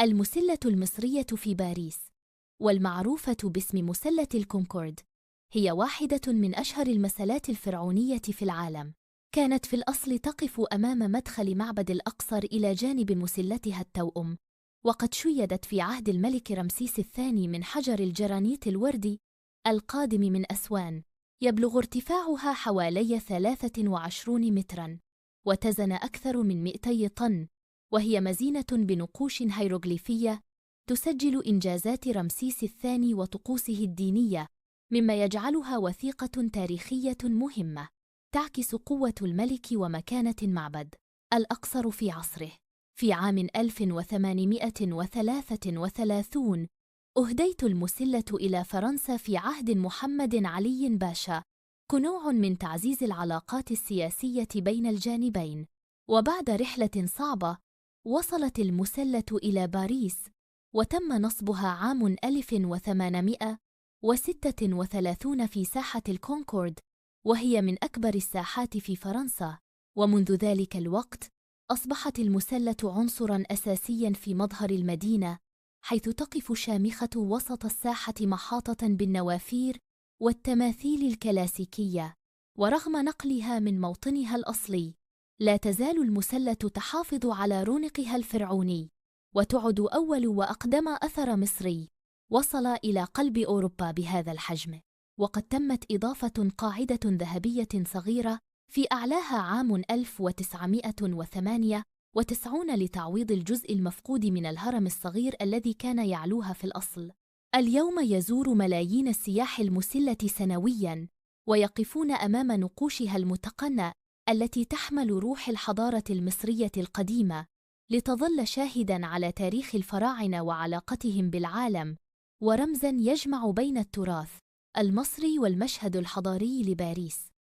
المسلة المصرية في باريس، والمعروفة باسم مسلة الكونكورد، هي واحدة من أشهر المسلات الفرعونية في العالم. كانت في الأصل تقف أمام مدخل معبد الأقصر إلى جانب مسلتها التوأم، وقد شيدت في عهد الملك رمسيس الثاني من حجر الجرانيت الوردي القادم من أسوان، يبلغ ارتفاعها حوالي 23 متراً، وتزن أكثر من 200 طن، وهي مزينة بنقوش هيروغليفية تسجل إنجازات رمسيس الثاني وطقوسه الدينية، مما يجعلها وثيقة تاريخية مهمة تعكس قوة الملك ومكانة المعبد الأقصر في عصره. في عام 1833 أهديت المسلة إلى فرنسا في عهد محمد علي باشا كنوع من تعزيز العلاقات السياسية بين الجانبين. وبعد رحلة صعبة وصلت المسلة إلى باريس، وتم نصبها عام 1836 في ساحة الكونكورد، وهي من أكبر الساحات في فرنسا. ومنذ ذلك الوقت أصبحت المسلة عنصراً أساسياً في مظهر المدينة، حيث تقف شامخة وسط الساحة محاطة بالنوافير والتماثيل الكلاسيكية. ورغم نقلها من موطنها الأصلي، لا تزال المسلة تحافظ على رونقها الفرعوني، وتعد أول وأقدم أثر مصري وصل إلى قلب أوروبا بهذا الحجم. وقد تمت إضافة قاعدة ذهبية صغيرة في أعلاها عام 1998 لتعويض الجزء المفقود من الهرم الصغير الذي كان يعلوها في الأصل. اليوم يزور ملايين السياح المسلة سنوياً، ويقفون أمام نقوشها المتقنة التي تحمل روح الحضارة المصرية القديمة، لتظل شاهداً على تاريخ الفراعنة وعلاقتهم بالعالم، ورمزاً يجمع بين التراث المصري والمشهد الحضاري لباريس.